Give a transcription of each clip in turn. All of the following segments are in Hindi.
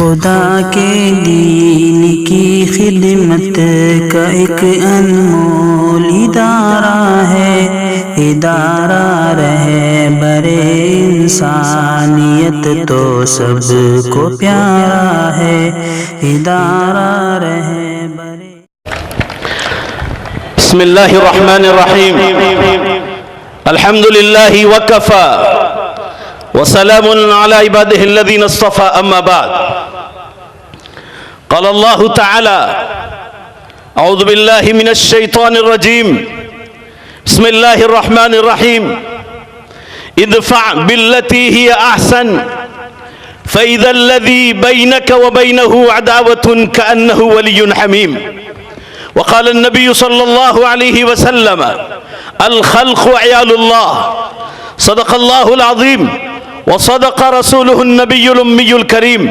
खुदा के दीन की खिदमत का एक अनमोल इदारा है, इदारा रहे बरे इंसानियत तो सबको प्यारा है, इदारा रहे बरे। बिस्मिल्लाहिर्रहमानिर्रहीम, अल्हम्दुलिल्लाहि वकफ़ा वसलामुन अला इबादिहिल्लज़ीना इस्तफ़ा, अम्मा बाद। क़ाल अल्लाहु तआला अऊज़ु बिल्लाहि मिनश शैतानिर रजीम, बिस्मिल्लाहिर्रहमानिर्रहीम, इदफ़अ बिल्लती हिय अहसन फ़इज़ल्लज़ी बैनक व बैनहु अदावतुन कअन्नहु वलियुन हमीम। वक़ाल अन्नबी सल्लल्लाहु अलैहि वसल्लम, अल खल्क़ु अयालुल्लाह, सदक़ल्लाहुल अज़ीम व सदक़ रसूलुहुन नबियुल उम्मियुल करीम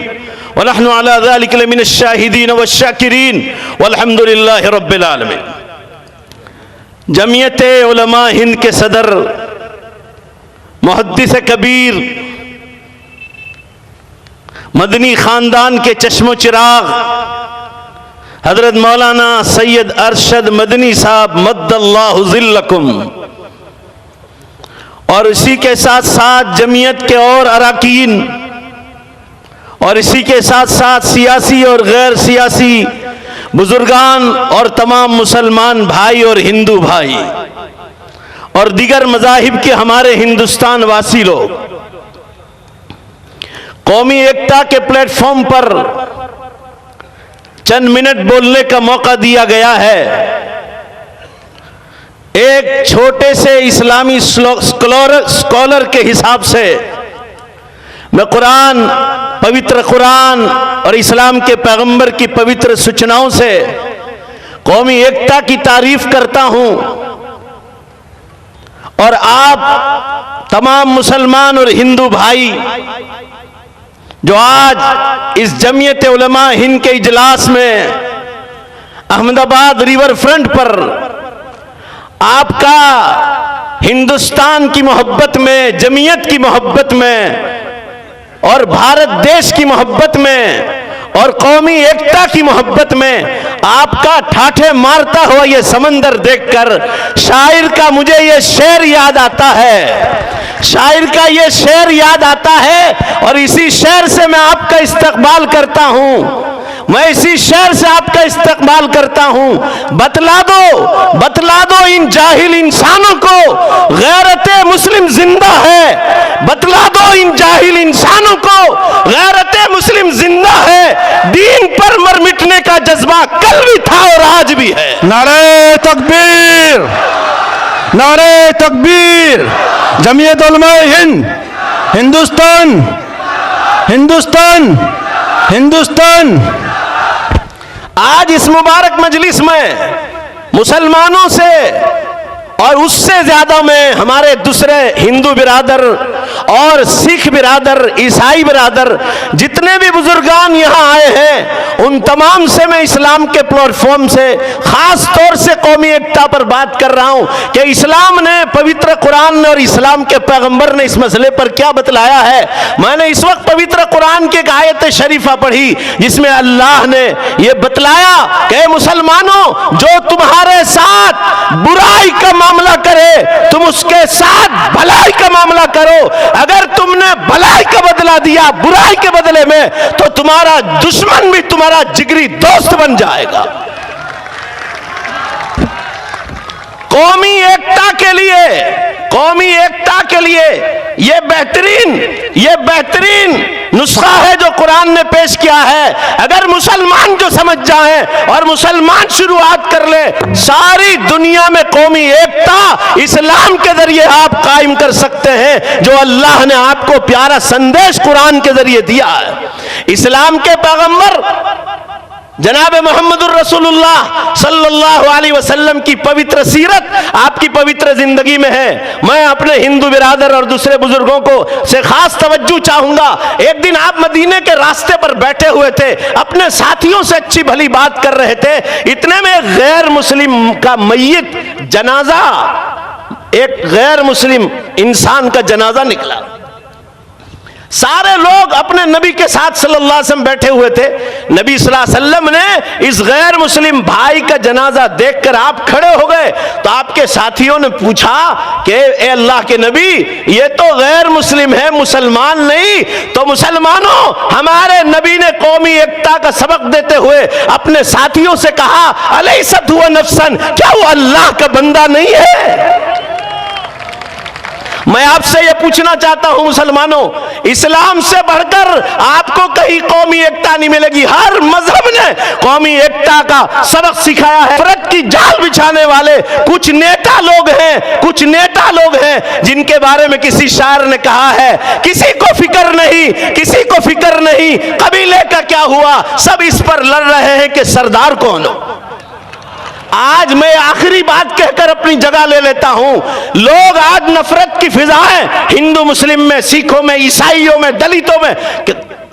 व नहनु अला ज़ालिका लमिनश शाहिदीन वश्शाकिरीन वल्हम्दुलिल्लाहि रब्बिल आलमीन। जमियत उलमा हिंद के सदर मुहद्दिस कबीर, मदनी खानदान के चश्मो चिराग हजरत मौलाना सैयद अरशद मदनी साहब मद्दल्लाहु ज़िल्लकुम, और इसी के साथ साथ जमीयत के और अरकान, और इसी के साथ साथ सियासी और गैर सियासी बुजुर्गान और तमाम मुसलमान भाई और हिंदू भाई और दीगर मज़ाहिब के हमारे हिंदुस्तान वासी लोग, कौमी एकता के प्लेटफॉर्म पर चंद मिनट बोलने का मौका दिया गया है। एक छोटे से इस्लामी स्कॉलर के हिसाब से मैं कुरान, पवित्र कुरान और इस्लाम के पैगंबर की पवित्र सूचनाओं से कौमी एकता की तारीफ करता हूं, और आप तमाम मुसलमान और हिंदू भाई जो आज इस जमीयत उलमा हिंद के इजलास में अहमदाबाद रिवर फ्रंट पर आपका हिंदुस्तान की मोहब्बत में, जमीयत की मोहब्बत में और भारत देश की मोहब्बत में और कौमी एकता की मोहब्बत में आपका ठाठे मारता हुआ ये समंदर देखकर शायर का मुझे ये शेर याद आता है, शायर का ये शेर याद आता है, और इसी शेर से मैं आपका इस्तकबाल करता हूं, मैं इसी शेर से आपका इस्तकबाल करता हूं। बतला दो इन जाहिल इंसानों को गैरते मुस्लिम जिंदा है, बतला दो इन जाहिल इंसानों को गैरते मुस्लिम जिंदा है, दीन पर मर मिटने का जज्बा कल भी था और आज भी है। नारे तकबीर, नारे तकबीर। जमीयत उलमा हिंद, हिंदुस्तान, हिंदुस्तान, हिंदुस्तान। आज इस मुबारक मजलिस में मुसलमानों से और उससे ज्यादा में हमारे दूसरे हिंदू बिरादर और सिख बिरादर, ईसाई बिरादर, जितने भी बुजुर्गान यहाँ आए हैं, उन तमाम से मैं इस्लाम के प्लेटफॉर्म से खास तौर से कौमी एकता पर बात कर रहा हूँ कि इस्लाम ने, पवित्र कुरान और इस्लाम के पैगंबर ने इस मसले पर क्या बतलाया है। मैंने इस वक्त पवित्र कुरान की एक आयत शरीफा पढ़ी जिसमें अल्लाह ने यह बतलाया कि मुसलमानों, जो तुम्हारे साथ बुराई का मामला करे तुम उसके साथ भलाई का मामला करो। अगर तुमने भलाई का बदला दिया बुराई के बदले में तो तुम्हारा दुश्मन भी तुम्हारा जिगरी दोस्त बन जाएगा। कौमी एकता के लिए, कौमी एकता के लिए ये बेहतरीन नुस्खा है जो कुरान ने पेश किया है। अगर मुसलमान जो समझ जाए और मुसलमान शुरुआत कर ले, सारी दुनिया में कौमी एकता इस्लाम के जरिए आप कायम कर सकते हैं, जो अल्लाह ने आपको प्यारा संदेश कुरान के जरिए दिया है। इस्लाम के पैगंबर जनाब मोहम्मदुर रसूलुल्लाह सल्लल्लाहु अलैहि वसल्लम की पवित्र सीरत आपकी पवित्र जिंदगी में है। मैं अपने हिंदू बिरादर और दूसरे बुजुर्गों को से खास तवज्जो चाहूंगा। एक दिन आप मदीने के रास्ते पर बैठे हुए थे, अपने साथियों से अच्छी भली बात कर रहे थे, इतने में गैर मुस्लिम का मय्यत जनाजा, एक गैर मुस्लिम इंसान का जनाजा निकला। सारे लोग अपने नबी के साथ सल्लल्लाहु अलैहि वसल्लम बैठे हुए थे। नबी सल्लल्लाहु अलैहि वसल्लम ने इस गैर मुस्लिम भाई का जनाजा देखकर आप खड़े हो गए, तो आपके साथियों ने पूछा कि ए अल्लाह के नबी, ये तो गैर मुस्लिम है, मुसलमान नहीं। तो मुसलमानों, हमारे नबी ने कौमी एकता का सबक देते हुए अपने साथियों से कहा, अलैसत हुवा नफ्सन, क्या वो अल्लाह का बंदा नहीं है? मैं आपसे यह पूछना चाहता हूं मुसलमानों, इस्लाम से बढ़कर आपको कहीं कौमी एकता नहीं मिलेगी। हर मजहब ने कौमी एकता का सबक सिखाया है। फर्क की जाल बिछाने वाले कुछ नेता लोग हैं जिनके बारे में किसी शायर ने कहा है, किसी को फिक्र नहीं कबीले का क्या हुआ, सब इस पर लड़ रहे हैं कि सरदार कौन हो। आज मैं आखिरी बात कहकर अपनी जगह ले लेता हूं। लोग आज नफरत की फिजाएं हिंदू मुस्लिम में, सिखों में, ईसाइयों में, दलितों में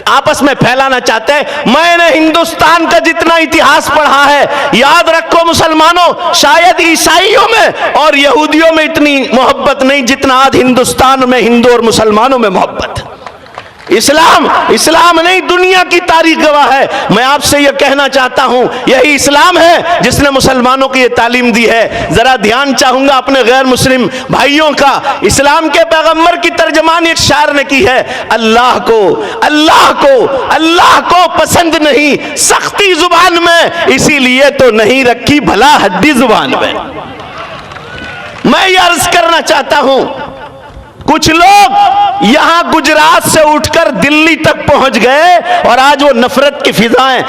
आपस में फैलाना चाहते हैं। मैंने हिंदुस्तान का जितना इतिहास पढ़ा है, याद रखो मुसलमानों, शायद ईसाइयों में और यहूदियों में इतनी मोहब्बत नहीं जितना आज हिंदुस्तान में हिंदू और मुसलमानों में मोहब्बत। इस्लाम नहीं, दुनिया की तारीख गवाह है। मैं आपसे यह कहना चाहता हूं, यही इस्लाम है जिसने मुसलमानों को यह तालीम दी है। जरा ध्यान चाहूंगा अपने गैर मुस्लिम भाइयों का। इस्लाम के पैगंबर की तर्जमान एक शायर ने की है, अल्लाह को पसंद नहीं सख्ती जुबान में, इसीलिए तो नहीं रखी भला हड्डी जुबान में। मैं यह अर्ज करना चाहता हूं, कुछ लोग यहां गुजरात से उठकर दिल्ली तक पहुंच गए और आज वो नफरत की फिजाएं,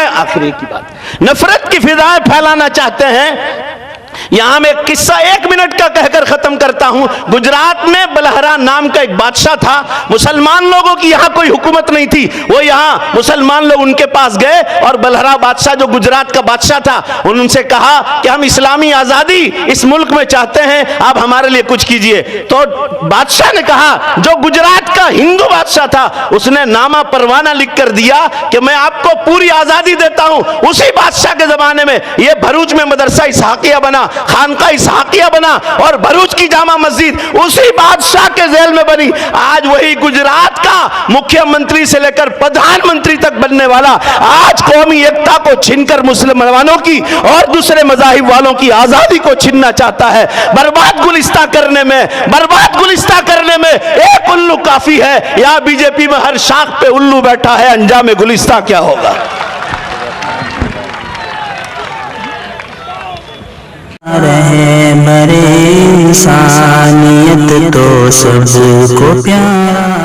आखिरी की बात, नफरत की फिजाएं फैलाना चाहते हैं। यहां मैं एक किस्सा 1 मिनट का कहकर खत्म करता हूं। गुजरात में बलहरा नाम का एक बादशाह था। मुसलमान लोगों की यहां कोई हुकूमत नहीं थी। वो यहां मुसलमान लोग उनके पास गए और बलहरा बादशाह जो गुजरात का बादशाह था, उनसे कहा कि हम इस्लामी आजादी इस मुल्क में चाहते हैं, आप हमारे लिए कुछ कीजिए। तो बादशाह ने कहा, जो गुजरात का हिंदू बादशाह था, उसने नामा परवाना लिख कर दिया कि मैं आपको पूरी आजादी देता हूं। उसी बादशाह के जमाने में यह भरूच में मदरसा इसहाकिया बना, खानका इसहाकिया बना और भरूच की जामा मस्जिद उसी बादशाह के जेल में बनी। आज वही गुजरात का मुख्यमंत्री से लेकर प्रधानमंत्री तक बनने वाला आज कौमी एकता को छीनकर मुसलमानों की और दूसरे मजाहिब वालों की आजादी को छीनना चाहता है। बर्बाद गुलिस्ता करने में एक उल्लू काफी है। यहां बीजेपी में हर शाख पे उल्लू बैठा है, अंजाम गुलिस्ता क्या होगा। रहे बरे इंसानियत तो सबको प्यारा।